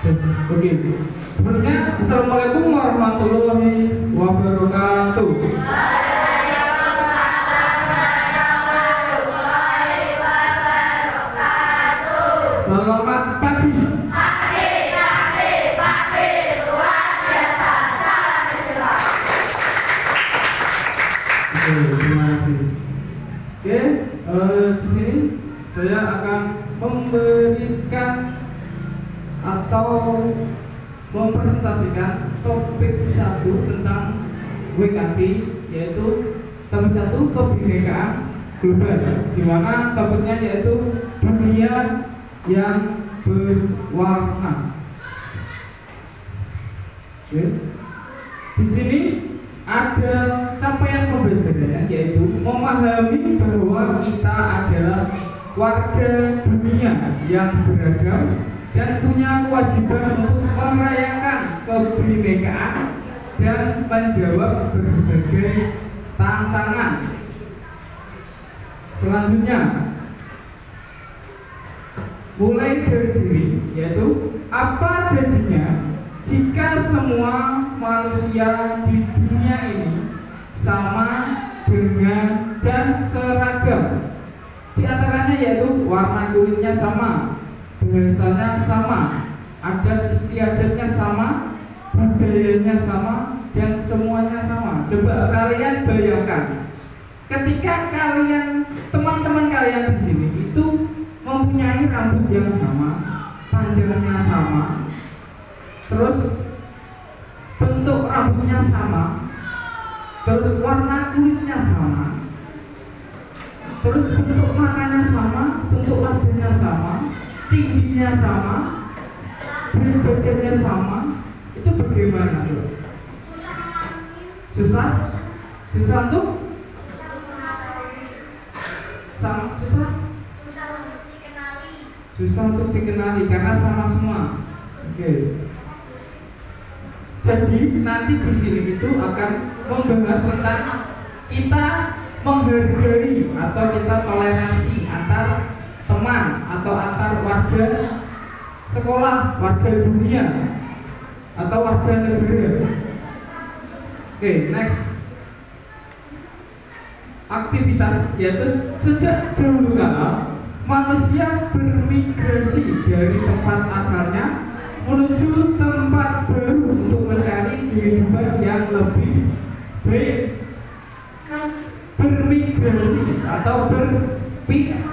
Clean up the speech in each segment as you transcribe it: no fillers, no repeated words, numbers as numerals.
Yes, oke. Sebelumnya, Assalamualaikum warahmatullahi wabarakatuh. Selamat pagi. Oke, terima kasih. Oke, di sini saya akan memberikan atau mempresentasikan topik 1 tentang WKB, yaitu topik 1 kebinekaan global, di mana topiknya yaitu dunia yang berwarna. Oke. Di sini ada capaian pembelajarannya, yaitu memahami bahwa kita adalah warga dunia yang beragam dan punya kewajiban untuk merayakan kebinekaan dan menjawab berbagai tantangan. Selanjutnya, mulai dari diri, yaitu apa jadinya jika semua manusia di dunia ini sama dengan dan seragam. Di antaranya yaitu warna kulitnya sama, bahasanya sama, adat istiadatnya sama, budayanya sama, dan semuanya sama. Coba kalian bayangkan, ketika kalian, teman-teman kalian di sini itu mempunyai rambut yang sama, panjangnya sama, terus bentuk rambutnya sama, terus warna kulitnya sama, terus bentuk matanya sama, bentuk wajahnya sama, tingginya sama, berat badannya sama, itu bagaimana? Susah? Susah untuk? Sama? Susah? Susah untuk dikenali karena sama semua. Oke. Jadi nanti di sini itu akan membahas tentang kita menghargai atau kita toleransi antar teman atau antar warga sekolah, warga dunia atau warga negara. Oke, next. Aktivitas, yaitu sejak dahulu kala manusia bermigrasi dari tempat asalnya menuju tempat baru untuk mencari kehidupan yang lebih baik. Bermigrasi atau berpindah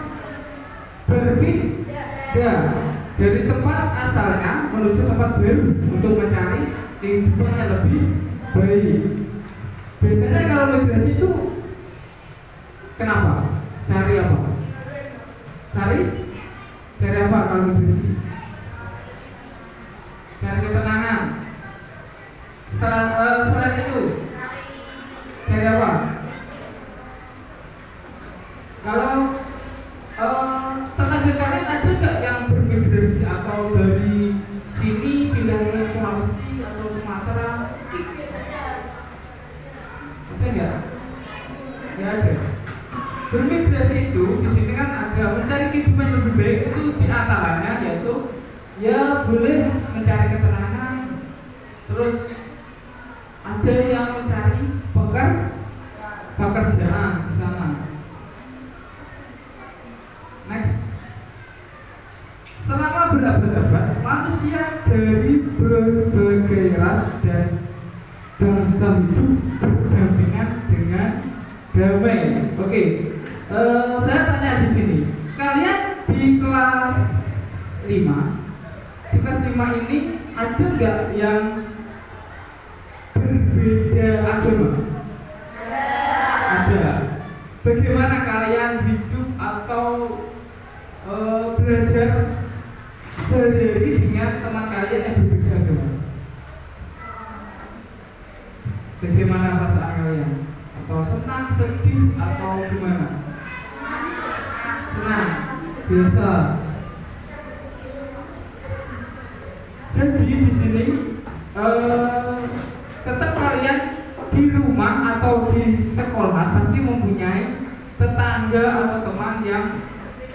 dari tempat asalnya menuju tempat baru untuk mencari kehidupan yang lebih baik. Biasanya kalau migrasi itu kenapa? Cari apa? Cari apa kalau migrasi? Cari ketenangan. Selain itu, cari apa? Kalau tetangga kalian ada nggak yang bermigrasi atau dari sini pindah ke Sulawesi atau Sumatera? Ada nggak? Ya ada. Bermigrasi itu di sini kan ada mencari kehidupan yang lebih baik, itu di antaranya yaitu ya boleh mencari ketenangan, terus ada yang mencari pekerjaan di sana. Next. Selama berabad-abad manusia dari berbagai ras dan bangsa hidup berdampingan dengan damai. Oke. Saya tanya di sini, kalian di kelas 5 ini ada nggak yang berbeda agama? Ada. Bagaimana kalian hidup atau belajar sehari-hari dengan teman kalian yang berbeda agama? Bagaimana perasaan kalian? Atau senang, sedih, atau gimana? Senang, biasa. Jadi di sini tetap kalian di rumah atau di sekolah pasti mempunyai tetangga atau teman yang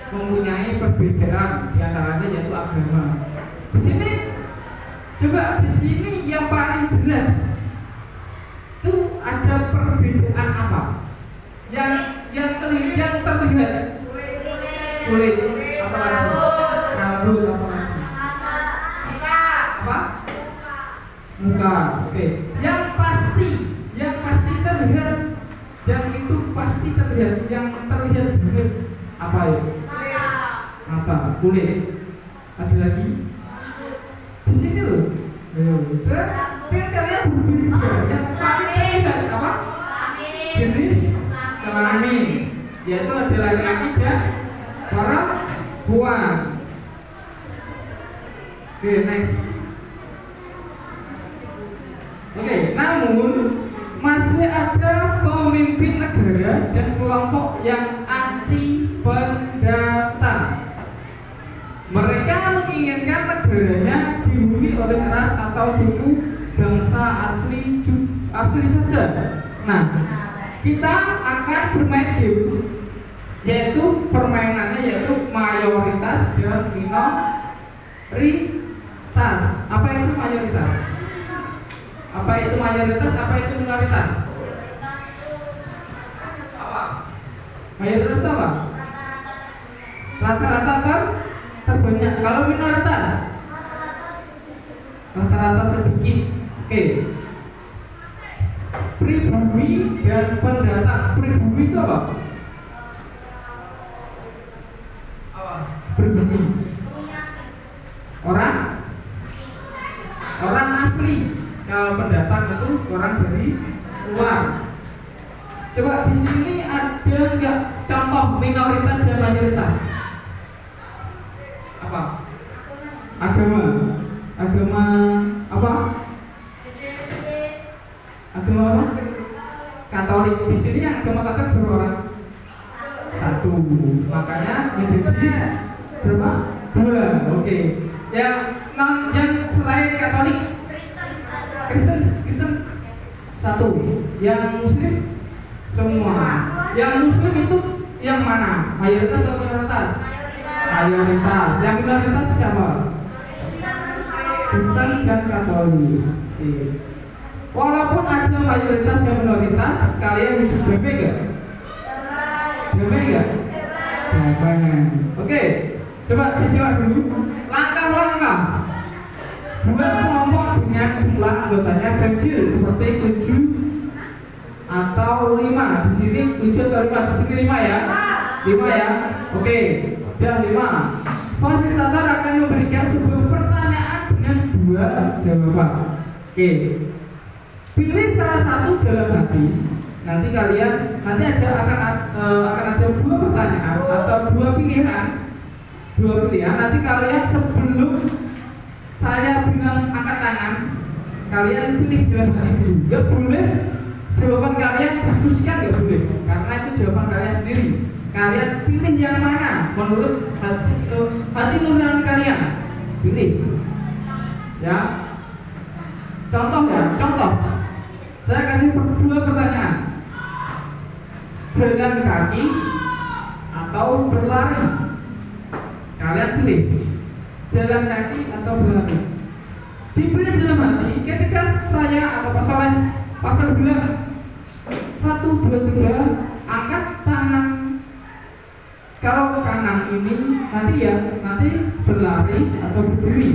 mempunyai perbedaan, di antaranya yaitu agama. Di sini Coba di sini yang paling jelas itu ada perbedaan apa? Yang terlihat kulit apa lagi? Rambut apa lagi? Apa? Muka. Oke. Yang pasti terlihat, yang itu pasti terlihat, yang terlihat banget apa ya? Mata, kulit. Ada lagi? Di sini loh. Kan kalian berbeda. Yang paling terlihat apa? Jenis kelamin. Yaitu ada laki-laki dan perempuan. Oke, next. Oke, namun masih ada pemimpin negara dan kelompok yang anti pendatang. Mereka menginginkan negaranya dihuni oleh ras atau suku bangsa asli saja. Nah, kita akan bermain game, yaitu permainannya yaitu mayoritas dan minoritas. Apa itu mayoritas? Apa itu mayoritas? Apa itu minoritas? Apa? Mayoritas itu apa? Rata-rata terbanyak. Kalau minoritas? Rata-rata sedikit. Oke. Pribumi dan pendatang. Pribumi itu apa? Pribumi. Orang asli. Kalau pendatang itu orang dari luar. Coba di sini ada nggak contoh minoritas dan mayoritas? Apa? Agama apa? Agama apa? Katolik. Di sini yang agama Katolik berapa orang? Satu. Makanya menjadi berapa? Dua. Oke. Yang selain Katolik, Kristen satu. Yang Muslim semua. Yang Muslim itu yang mana? Mayoritas atau minoritas? Mayoritas. Yang minoritas siapa? Kristen dan Katolik. Oke. Walaupun ada mayoritas dan minoritas, kalian bisa damai gak? Damai gak? Damai. Oke. Coba disimak dulu langkah-langkah buat kelompok dengan jumlah anggotanya ganjil seperti 7 atau 5. Di sini 7 atau 5, di sini 5 ya. 5 ya. Oke, udah 5. Fasilitator akan memberikan sebuah pertanyaan dengan 2 jawaban. Oke. Pilih salah satu dalam hati. Nanti akan ada 2 pertanyaan atau 2 pilihan. Nanti kalian sebelum saya bilang angkat tangan, kalian pilih dalam hati dulu. Gak boleh jawaban kalian diskusikan, gak boleh, karena itu jawaban kalian sendiri. Kalian pilih yang mana menurut hati nurani kalian. Pilih. Ya. Contoh. Saya kasih 2 pertanyaan. Jalan kaki atau berlari? Kalian pilih jalan kaki atau berlari. Dipilih dalam hati. Ketika saya atau pasal bilang 1, 2, 3, angkat tangan. Kalau kanan ini nanti berlari atau berdiri.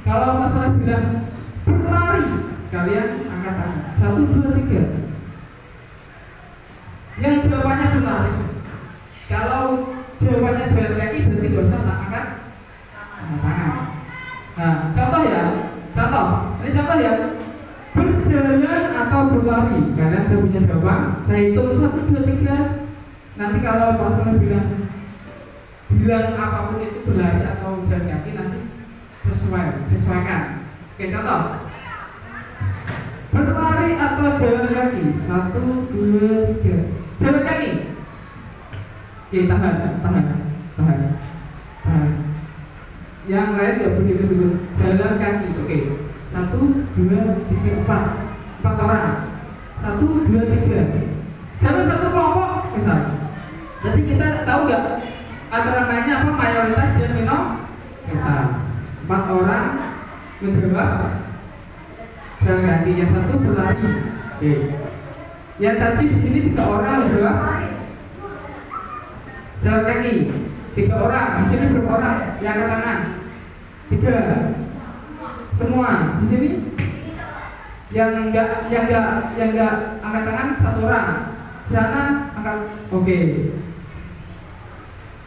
Kalau pasal bilang berlari, kalian angkat tangan 1, 2, 3. Yang jawabannya berlari. Kalau jawabannya jalan kaki berarti gak usah angkat tangan. Nah, contoh. Ini contoh ya. Berjalan atau berlari. Kalian saya punya jawaban. Saya hitung 1, 2, 3. Nanti kalau pasangan bilang apapun itu berlari atau jalan kaki, nanti sesuaikan. Oke, contoh. Berlari atau jalan kaki? 1, 2, 3. Jalan kaki. Oke, tahan. Yang lain nggak boleh ikut. Jalan kaki. Oke. 1, 2, 3, 4 orang. 1, 2, 3. Dalam satu kelompok misal. Jadi kita tahu nggak antara mainnya apa? Mayoritas dan minoritas. 4 orang menjawab jalan kaki, yang satu berlari. Oke. Yang tadi di sini 3 orang menjawab jalan kaki, 3 orang. Di sini berapa orang yang angkat tangan? 3 semua. Di sini yang enggak angkat tangan 1 orang. Di sana angkat. Oke.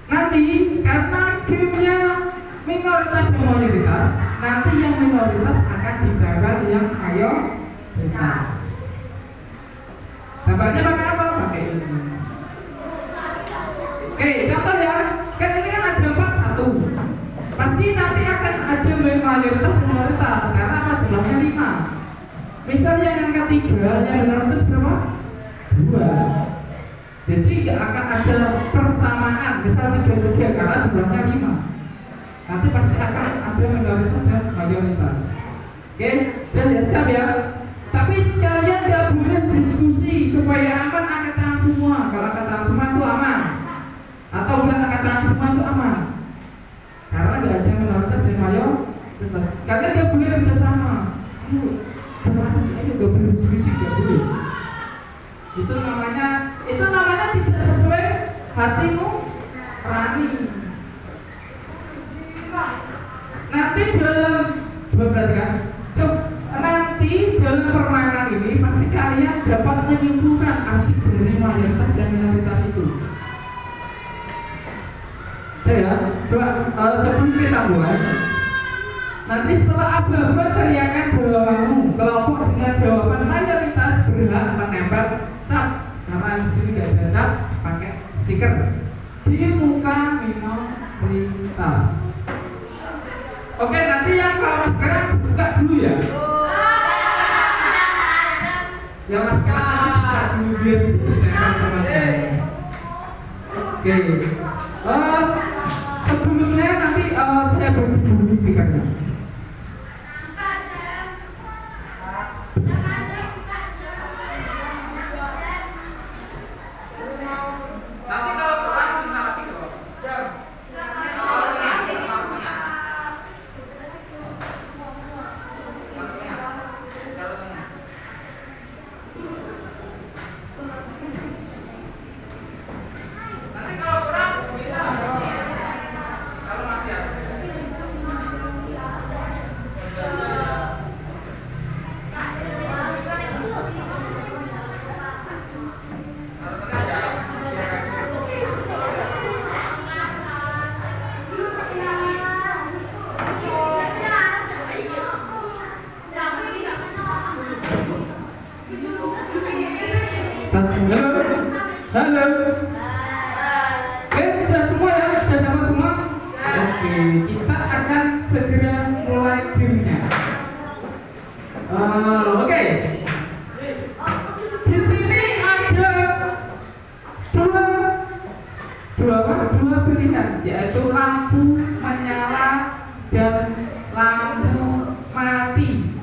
Nanti karena gamenya minoritas dan mayoritas, nanti yang minoritas akan ditempel yang mayoritas. Tempelnya pakai apa? Pakai ini. Oke, contoh ya. Kan ini kan ada 41. Pasti nanti akan ada mayoritas dan minoritas. Karena apa? Jumlahnya 5. Misalnya yang ketiga, yang minoritas berapa? 2. Jadi nggak akan ada persamaan. Misalnya 3 karena jumlahnya 5. Nanti pasti akan ada minoritas dan mayoritas. Oke, dan ya siap ya. Tapi kalian nggak boleh diskusi supaya aman angkat tangan semua. Kalau angkat tangan semua itu aman, atau nggak angkat tangan semua itu aman. Karena nggak ada minoritas dan mayoritas. Kalian nggak boleh kerjasama. Ayo nggak boleh diskusi, nggak boleh. Itu namanya tidak sesuai hatimu rani. Nanti dalam nanti dalam permainan ini pasti kalian dapat menyimpulkan arti dari mayoritas dan minoritas itu. Ya, coba sebelum kita mulai, nanti setelah aba-aba teriakan jawabanmu, kelompok dengan jawaban mayoritas berhak menempel cap, karena di sini nggak ada cap, pakai stiker di muka minoritas. Oke, nanti yang kalau maskeran buka dulu ya. Yang maskeran buka dulu biar bisa ditempel teman-teman. Oke. Sebelumnya nanti saya bagi dulu stikernya. Nanti kalau kurang bisa lagi kok. Halo. Oke, sudah semua ya? Sudah dapat semua? Oke, kita akan segera mulai gamenya. Oke. Di sini ada dua pilihan, yaitu lampu menyala dan lampu mati.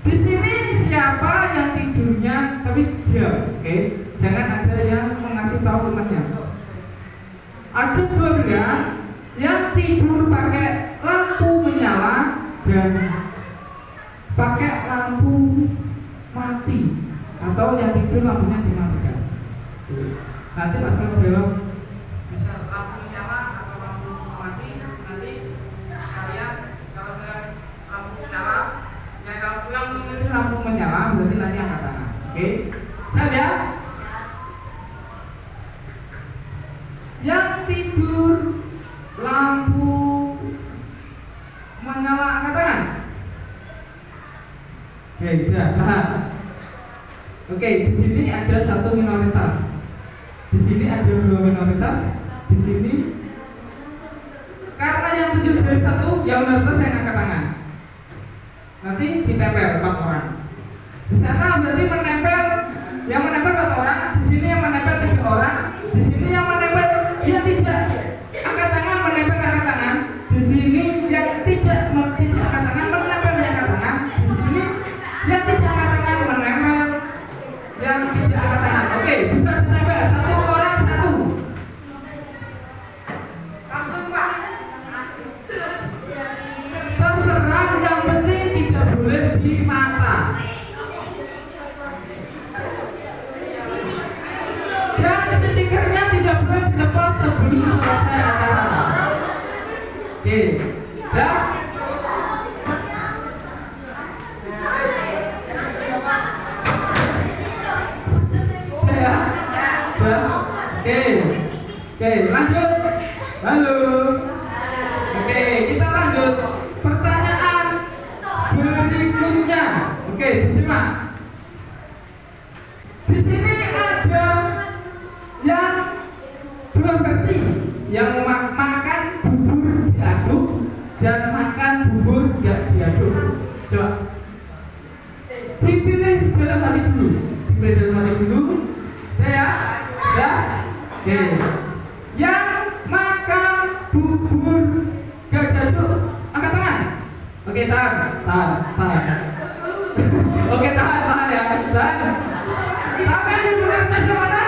Di sini siapa yang tidurnya tapi diam, oke? Jangan ada yang mengasih tahu temannya. Ada 2 pilihan, yang tidur pakai lampu menyala dan pakai lampu mati, atau yang tidur lampunya dimatikan. Nanti masalah jawab bisa lampu menyala atau lampu mati. Nanti kalian kalau saya lampu menyala, yang memilih lampu menyala berarti nanti angkat tangan. Oke, siap ya? Yang tidur lampu menyala angkat tangan. Oke, sudah paham. Oke, di sini ada 1 minoritas. Di sini ada 2 minoritas. Di sini karena yang 7 jadi 1, yang minoritas yang angkat tangan. Nanti ditempel 4 orang. Di sana berarti menempel, yang menempel 4 orang. Di sini yang menempel 3 orang. Di sini yang menempel dia tidak angkat tangan menempel angkat tangan. Di sini yang tidak angkat tangan menempel yang angkat tangan. Di sini yang tidak angkat tangan menempel yang tidak angkat tangan. Oke, bisa ditempel 1 orang 1. Langsung Pak. Terserah, yang penting Oke. Dah. Ya. Dah. Oke. Oke, lanjut. Halo. Oke, kita lanjut. Pertanyaan berikutnya. Oke, disimak. Di sini ada yang dua versi, yang makan bubur diaduk dan makan bubur gak diaduk. Coba dipilih dalam hati dulu. Dipilih dalam hati dulu. Ya, ya. Oke. Yang makan bubur gak diaduk, angkat tangan. Oke, tahan. Oke, tahan ya. Tahan. Tangan yang benar tes mana?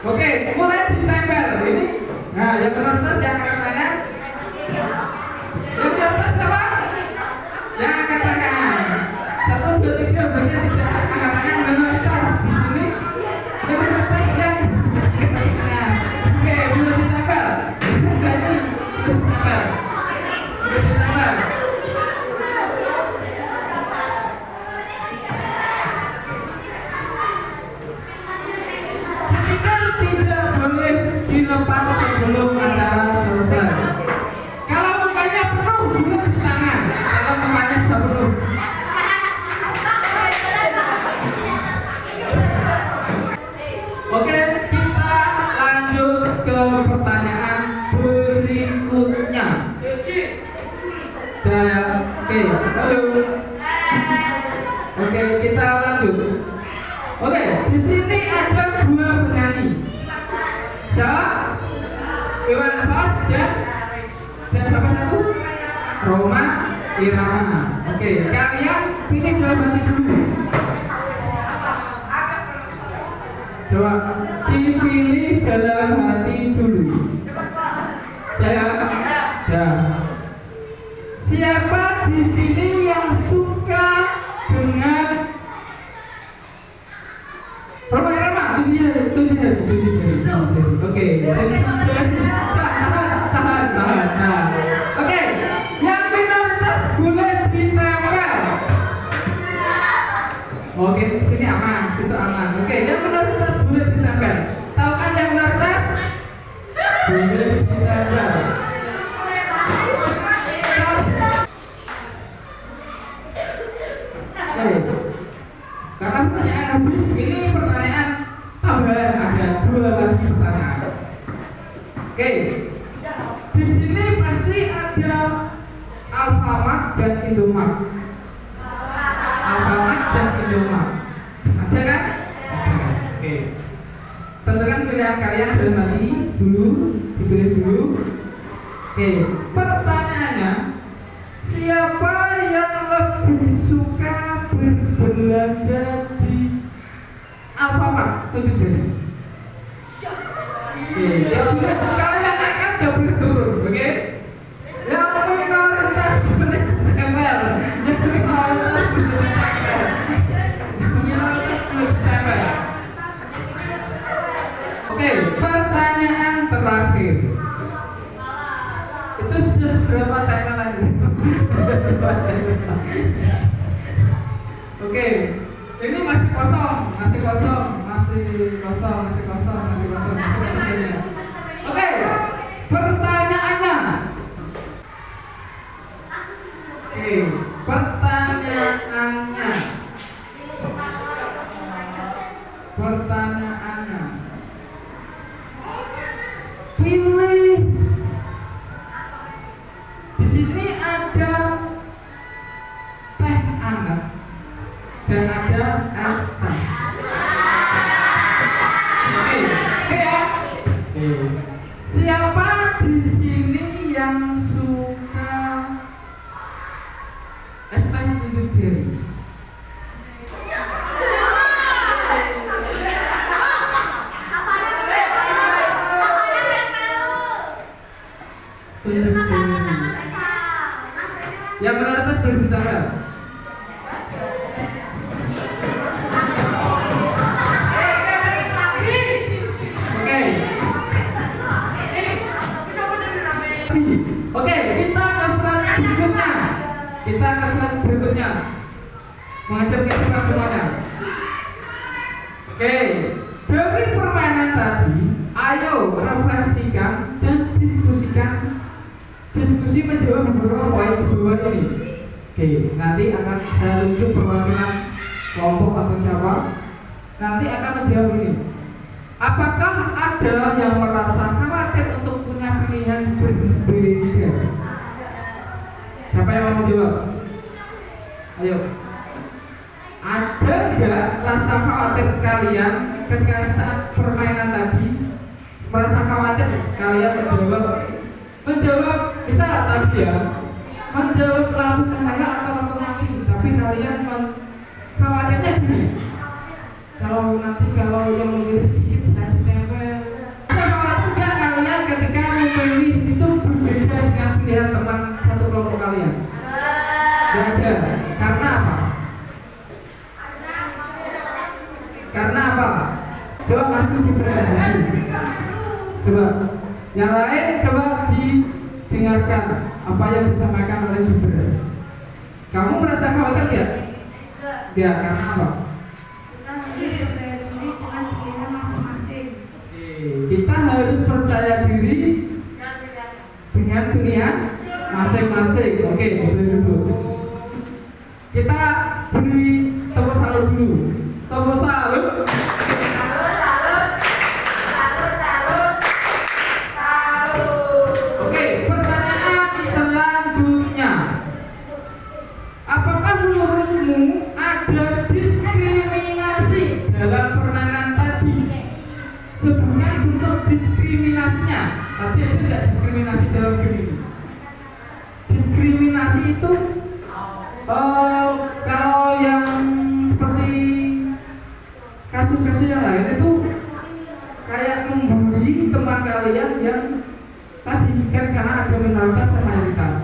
Oke, mulai ditempel ini. Nah, yang benar tes yang angkat tangan. Yang benar tes apa? Yang angkat tangan. 1, 2, 3, berarti tidak angkat tangan benar tes di sini. Yang benar tes yang nah, oke, belum ditempel. Berarti belum ditempel. Belum ditempel. Tidak boleh dilepas sebelum acara selesai. Kalau mukanya penuh, bukan di tangan. Kalau mukanya sudah penuh. Oke, kita lanjut ke pertanyaan berikutnya. Oke, halo. Oke, kita lanjut. Oke, di sini ada dua penyanyi. Siapa? Iwan Fals dan siapa satu? Rhoma Irama. Oke, kalian pilih dalam hati dulu. Coba dipilih dalam hati dulu. Ya. Siapa di sini yang suka dengan Rhoma Irama? Itu dia. Oke. Tahan. Nah. Oke. Yang minoritas boleh ditempel. Oke, sini aman, situ aman. Oke, yang minoritas boleh ditempel. Tahu kan yang minoritas? Boleh ditempel. Karena pertanyaan habis, ini pertanyaan tambahan, ada dua lagi pertanyaan. Oke, di sini pasti ada Alfamart dan Indomart. Alfamart dan Indomart, ada kan? Oke, tentukan pilihan kalian dalam hati dulu, dipilih dulu. Oke, pertanyaannya, siapa yang lebih suka berbelanja di Alfamart? Tunjuk jari. Kalian akan gak boleh turun, oke? Yang minoritas boleh ditempel. Yang minoritas boleh ditempel. Oke, pertanyaan terakhir. Itu sudah berapa tempelan? Oke, ini masih kosong. Oke, pertanyaannya. Pilih. Di sini ada teh hangat dan ada es teh. Oke ya. Siapa di sini yang suka es teh tunjuk jari? Tunjuk jari. Yang minoritas boleh ditambah. Oke, kita berikutnya menghadap ke depan semuanya. Oke, dari permainan tadi, ayo refleksikan dan diskusi menjawab beberapa poin di bawah ini. Oke, nanti akan saya tunjuk perwakilan kelompok atau siapa. Nanti akan menjawab ini. Apakah ada yang merasa khawatir untuk punya pilihan berbeda? Siapa yang mau jawab? Ayo. Ada nggak rasa khawatir kalian ketika saat permainan tadi? Merasa khawatir kalian menjawab misal tadi ya, menjawab lampu merah atau lampu mati, tapi kalian khawatirnya gini, kalau yang memilih sedikit jangan ditempel. Khawatir nggak kalian ketika memilih itu berbeda dengan pilihan teman satu kelompok kalian? Nggak ada. Karena apa? Karena apa? Coba langsung diferensiasi. Coba yang lain coba didengarkan apa yang disampaikan oleh Gibran. Kamu merasa khawatir nggak? Ya, karena apa? Kita harus percaya diri dengan pilihan masing-masing. Oke, bisa duduk. Kita beri tepuk salut dulu. Tepuk salut. Oke, pertanyaan selanjutnya. Apakah menurutmu ada diskriminasi dalam permainan tadi? Sebutkan bentuk diskriminasinya. Tadi ada tidak diskriminasi dalam game ini? Diskriminasi itu kalau yang seperti kasus-kasus yang lain itu kayak membuli teman kalian yang tadi kan karena ada minoritas dan mayoritas.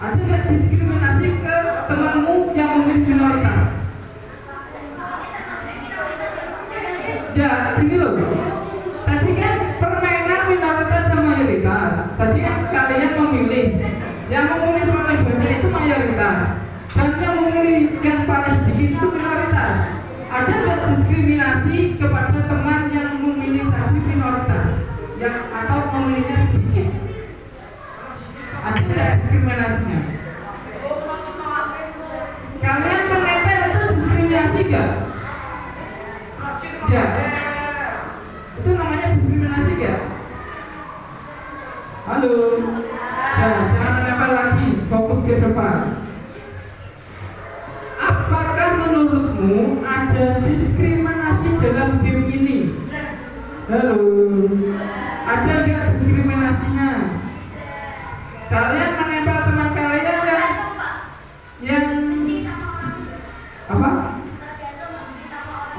Ada nggak diskriminasi ke temanmu yang memilih minoritas? Ya, gini loh. Tadi kan permainan minoritas dan mayoritas. Tadi kan kalian memilih. Yang memilih paling banyak itu mayoritas. Dan yang memilih yang paling sedikit itu minoritas. Ada nggak diskriminasi kepada teman yang memilih tadi minoritas? Yang atau memilihnya sedikit? Ada nggak diskriminasinya? Kalian menempel itu diskriminasi nggak? Ya, itu namanya diskriminasi nggak? Halo, ya, jangan menempel lagi, fokus ke depan. Apakah menurutmu ada diskriminasi dalam game ini? Halo, ada nggak diskriminasinya? Kalian menempel teman kalian yang apa?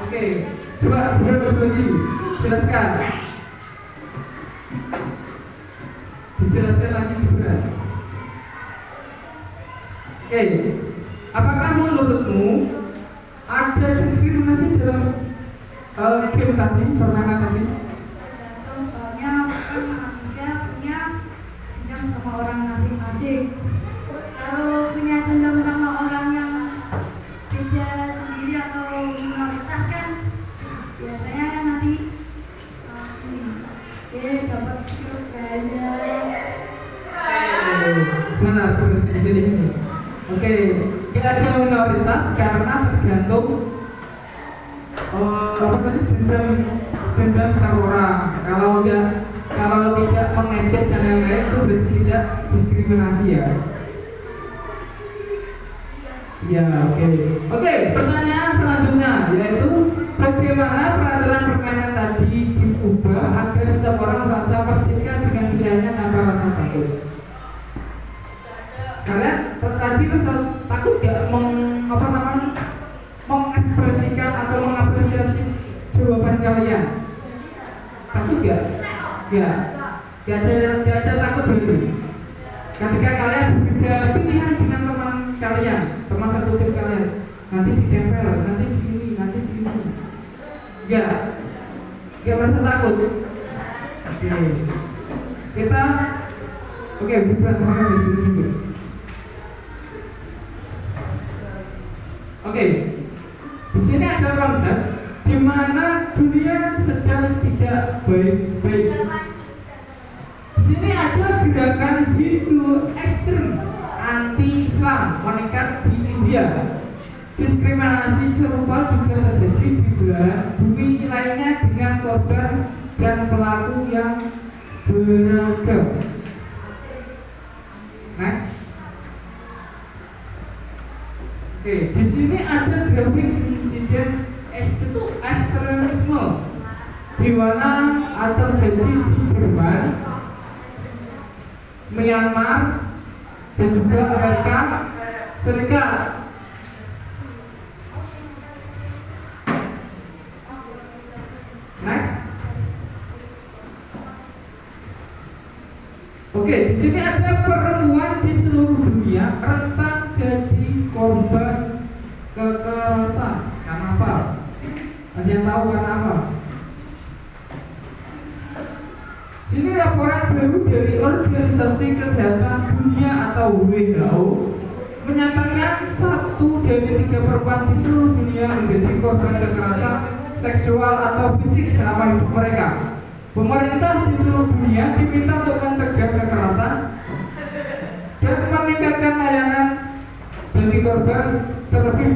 Oke, coba lagi jelaskan. Dijelaskan lagi berat. Oke, apakah menurutmu ada diskriminasi dalam game tadi, permainan tadi? Soalnya kan manusia punya dendam sama orang masing-masing. Kalau punya dendam sama orang yang beda sendiri atau minoritas kan biasanya kan nanti dapat skill banyak. Benar, di sini. Oke, kita ada minoritas karena tergantung apa tadi dendam setiap orang. Kalau tidak mengejek dan yang lain itu berarti tidak diskriminasi ya. Ya, oke. Pertanyaan selanjutnya yaitu bagaimana peraturan permainan tadi diubah agar setiap orang merasa merdeka dengan pilihannya tanpa rasa takut. Kalian tadi rasa takut gak mengekspresikan atau mengapresiasi jawaban kalian? Takut gak? Gak ada takut berarti. Ketika kalian berbeda pilihan dengan teman kalian, teman satu tim kalian, nanti ditempel, nanti begini, nanti begini. Gak merasa takut. Kita, oke, terima kasih dulu. Oke, di sini ada konsep di mana dunia sedang tidak baik-baik. Di sini ada gerakan Hindu ekstrem anti-Islam meningkat di India. Diskriminasi serupa juga terjadi di belahan bumi lainnya dengan korban dan pelaku yang beragam. Next. Oke, di sini ada grafik insiden ekstremisme di mana terjadi di Jerman, Myanmar, dan juga Amerika Serikat. Next. Oke, di sini ada perempuan di seluruh dunia rentan jadi korban kekerasan. Karena apa? Ada yang tahu karena apa? Sini laporan baru dari Organisasi Kesehatan Dunia atau WHO menyatakan 1 dari 3 perempuan di seluruh dunia menjadi korban kekerasan seksual atau fisik selama hidup mereka. Pemerintah di seluruh dunia diminta untuk mencegah kekerasan dan meningkatkan layanan bagi korban, terlebih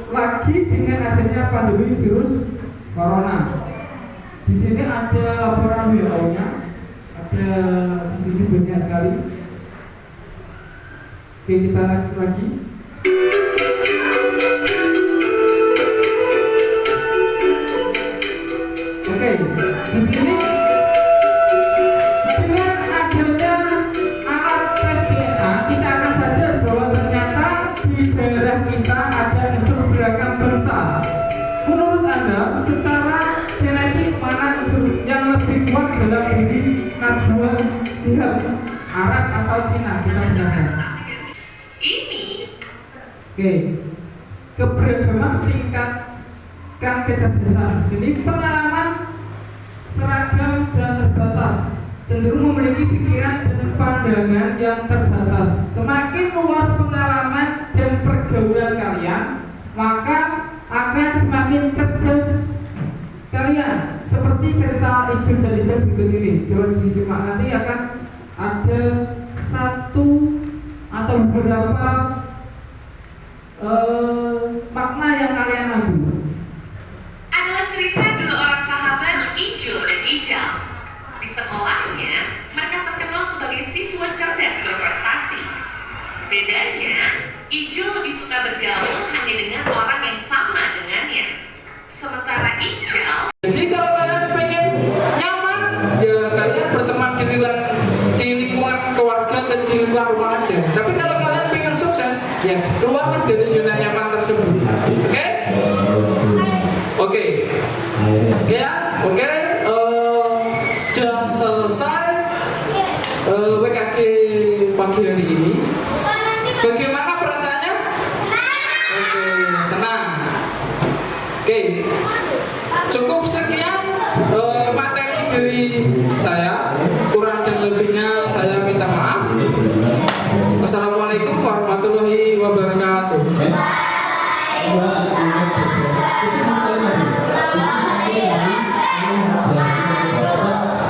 lagi dengan adanya pandemi virus corona. Di sini ada laporan WHO-nya, ada di sini banyak sekali. Oke, kita next lagi. Oke, di sini dengan adanya alat tes DNA kita akan sadar bahwa ternyata di daerah kita ada unsur beragam bangsa. Menurut Anda, secara genetik mana unsur yang lebih kuat dalam diri Najwa Shihab, Arab atau Cina? Kita dengarkan. Ini. Oke, keberagaman tingkatkan kecerdasan. Di sini pengalaman seragam dan terbatas, cenderung memiliki pikiran dan pandangan yang terbatas. Semakin luas pengalaman dan pergaulan kalian, maka akan semakin cerdas kalian. Seperti cerita Ijo dan Ijo berikut ini. Coba disimak, nanti akan ada satu atau beberapa makna yang kalian ambil. Adalah cerita dua orang sahabat Ijo dan Ijal. Di sekolahnya, mereka terkenal sebagai siswa cerdas berprestasi. Bedanya, Ijo lebih suka bergaul hanya dengan orang yang sama dengannya. Sementara Ijal. Jadi kalau kalian pengen nyaman, ya kalian berteman di lingkungan keluarga dan di lingkungan rumah aja. Tapi kalau kalian pengen sukses, ya keluar dari zona nyaman tersebut. Oke? Oke. Ya, oke. Sudah selesai WKG pagi hari ini. Bagaimana perasaannya? Oke, senang. Oke, cukup sekian materi dari saya. Kurang dan lebihnya saya minta maaf. Assalamualaikum warahmatullahi wabarakatuh.